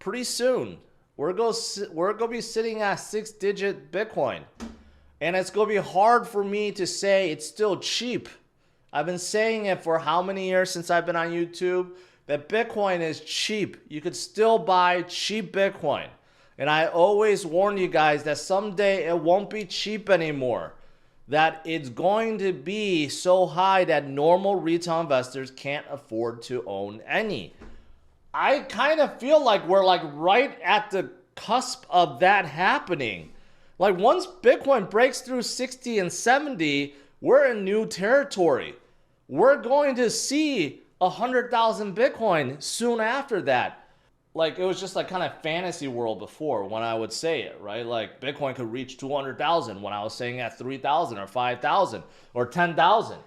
pretty soon, we're gonna be sitting at 6-digit Bitcoin. And it's going to be hard for me to say it's still cheap. I've been saying it for how many years since I've been on YouTube, that Bitcoin is cheap. You could still buy cheap Bitcoin. And I always warn you guys that someday it won't be cheap anymore. That it's going to be so high that normal retail investors can't afford to own any. I kind of feel like we're like right at the cusp of that happening. Like once Bitcoin breaks through 60 and 70, we're in new territory. We're going to see 100,000 Bitcoin soon after that. Like it was just like kind of fantasy world before when I would say it, right? Like Bitcoin could reach 200,000 when I was saying at 3,000 or 5,000 or 10,000,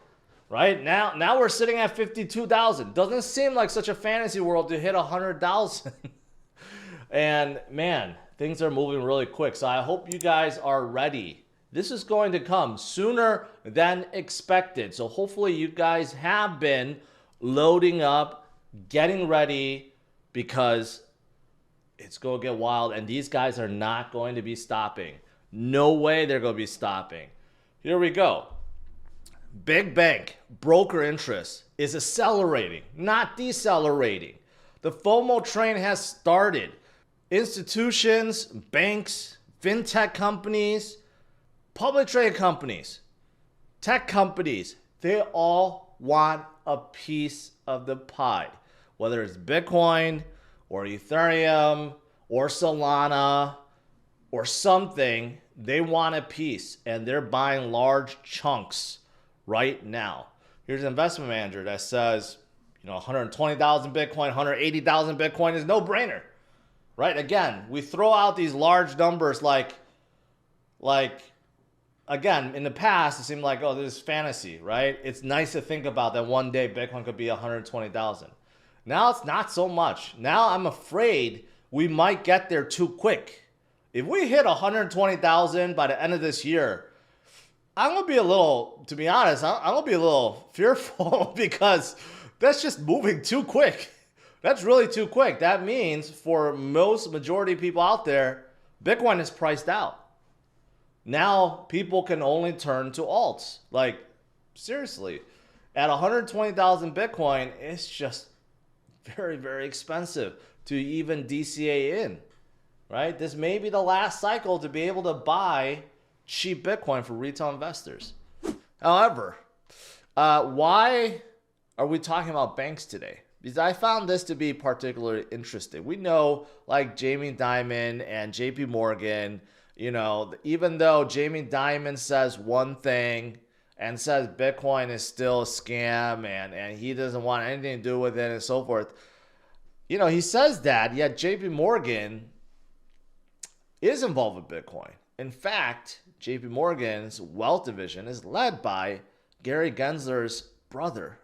right? Now we're sitting at 52,000. Doesn't seem like such a fantasy world to hit 100,000. And man, things are moving really quick. So I hope you guys are ready. This is going to come sooner than expected. So hopefully you guys have been loading up, getting ready, because it's going to get wild. And these guys are not going to be stopping. No way they're going to be stopping. Here we go. Big bank broker interest is accelerating, not decelerating. The FOMO train has started. Institutions, banks, fintech companies, public trade companies, tech companies, they all want a piece of the pie. Whether it's Bitcoin or Ethereum or Solana or something, they want a piece and they're buying large chunks right now. Here's an investment manager that says, 120,000 Bitcoin, 180,000 Bitcoin is no brainer. Right? Again, we throw out these large numbers like, again, in the past, it seemed like, oh, this is fantasy, right? It's nice to think about that one day Bitcoin could be 120,000. Now it's not so much. Now I'm afraid we might get there too quick. If we hit 120,000 by the end of this year, I'm going to be a little, to be honest, I'm going to be a little fearful because that's just moving too quick. That's really too quick. That means for most majority of people out there, Bitcoin is priced out. Now people can only turn to alts. Like, seriously, at 120,000 Bitcoin, it's just very, very expensive to even DCA in, right? This may be the last cycle to be able to buy cheap Bitcoin for retail investors. However, why are we talking about banks today? Because I found this to be particularly interesting. We know like Jamie Dimon and JP Morgan, even though Jamie Dimon says one thing and says Bitcoin is still a scam and he doesn't want anything to do with it and so forth. He says that, yet JP Morgan is involved with Bitcoin. In fact, JP Morgan's wealth division is led by Gary Gensler's brother.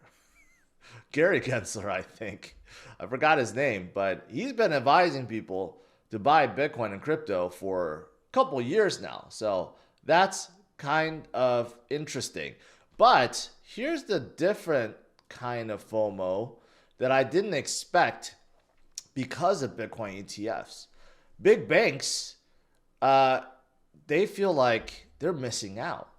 Gary Gensler, I think. I forgot his name, but he's been advising people to buy Bitcoin and crypto for a couple years now. So that's kind of interesting. But here's the different kind of FOMO that I didn't expect because of Bitcoin ETFs. Big banks, they feel like they're missing out.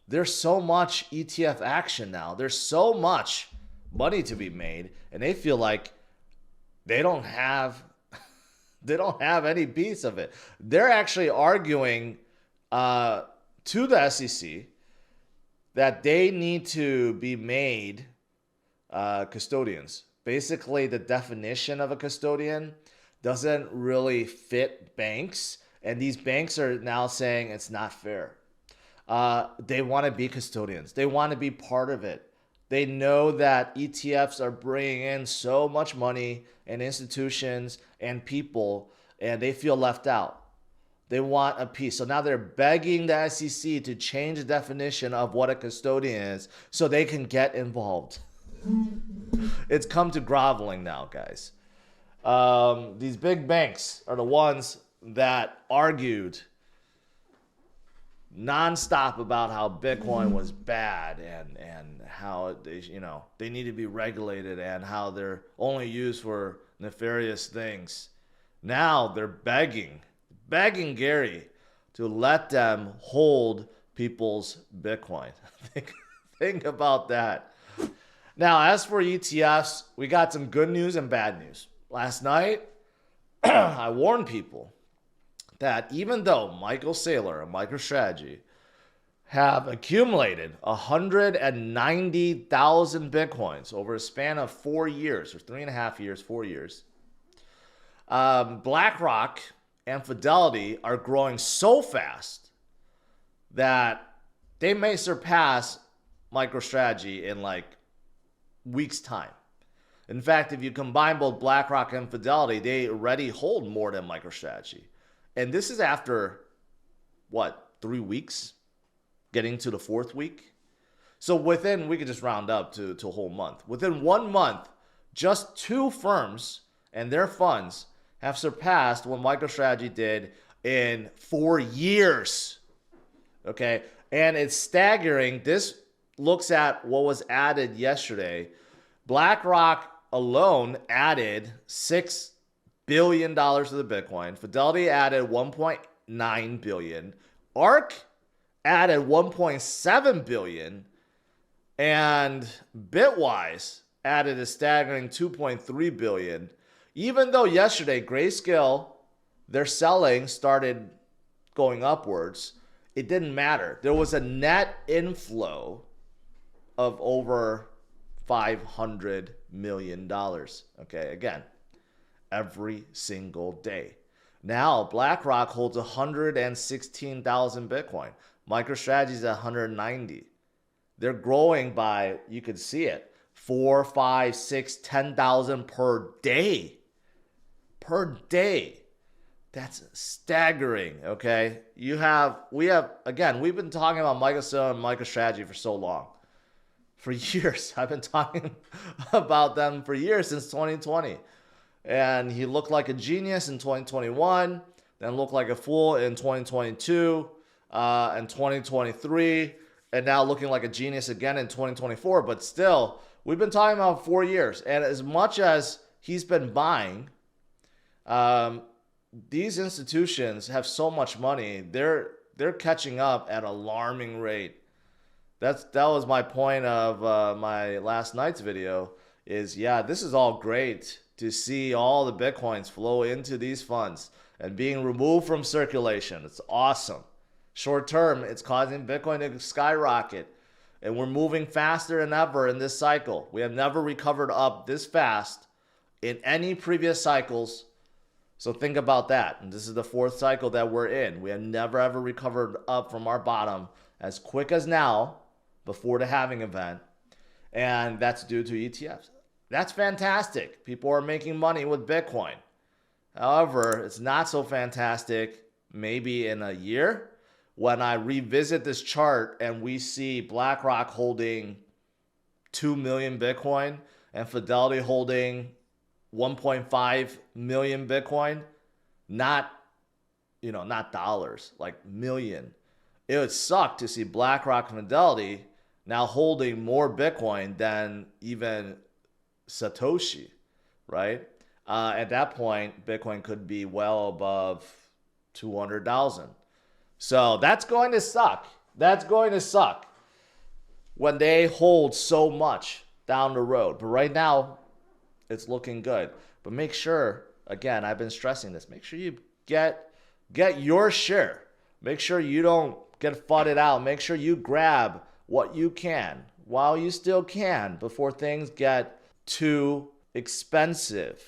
There's so much ETF action now. There's so much money to be made, and they feel like they don't have any piece of it. They're actually arguing to the SEC that they need to be made custodians. Basically, the definition of a custodian doesn't really fit banks, and these banks are now saying it's not fair. They want to be custodians. They want to be part of it. They know that ETFs are bringing in so much money and institutions and people, and they feel left out. They want a piece. So now they're begging the SEC to change the definition of what a custodian is so they can get involved. It's come to groveling now, guys. These big banks are the ones that argued nonstop about how Bitcoin was bad and how they need to be regulated and how they're only used for nefarious things. Now they're begging Gary to let them hold people's Bitcoin. Think about that. Now, as for ETFs, we got some good news and bad news. Last night, I warned people that even though Michael Saylor and MicroStrategy have accumulated 190,000 Bitcoins over a span of 4 years, or 3.5 years, 4 years, BlackRock and Fidelity are growing so fast that they may surpass MicroStrategy in like weeks' time. In fact, if you combine both BlackRock and Fidelity, they already hold more than MicroStrategy. And this is after, 3 weeks? Getting to the 4th week? So we could just round up to a whole month. Within 1 month, just 2 firms and their funds have surpassed what MicroStrategy did in 4 years. Okay? And it's staggering. This looks at what was added yesterday. BlackRock alone added $6 billion to the Bitcoin. Fidelity added $1.9 billion. ARK added $1.7 billion. And Bitwise added a staggering $2.3 billion. Even though yesterday, Grayscale, their selling started going upwards, it didn't matter. There was a net inflow of over $500 million. Okay, again, every single day. Now, BlackRock holds 116,000 Bitcoin. MicroStrategy's at 190. They're growing by, you could see it, 4, 5, 6, 10,000 per day. Per day. That's staggering, okay? We've been talking about MicroStrategy and MicroStrategy for so long. For years. I've been talking about them for years, since 2020. And he looked like a genius in 2021, then looked like a fool in 2022, and 2023, and now looking like a genius again in 2024. But still, we've been talking about 4 years. And as much as he's been buying, these institutions have so much money, they're catching up at an alarming rate. That was my point of my last night's video, is this is all great to see all the Bitcoins flow into these funds and being removed from circulation. It's awesome. Short term, it's causing Bitcoin to skyrocket. And we're moving faster than ever in this cycle. We have never recovered up this fast in any previous cycles. So think about that. And this is the 4th cycle that we're in. We have never ever recovered up from our bottom as quick as now before the halving event. And that's due to ETFs. That's fantastic. People are making money with Bitcoin. However, it's not so fantastic maybe in a year when I revisit this chart and we see BlackRock holding 2 million Bitcoin and Fidelity holding 1.5 million Bitcoin, not dollars, like million. It would suck to see BlackRock and Fidelity now holding more Bitcoin than even Satoshi, right? At that point, Bitcoin could be well above 200,000. So that's going to suck. That's going to suck when they hold so much down the road. But right now, it's looking good. But make sure, again, I've been stressing this, make sure you get your share. Make sure you don't get flooded out. Make sure you grab what you can while you still can before things get too expensive.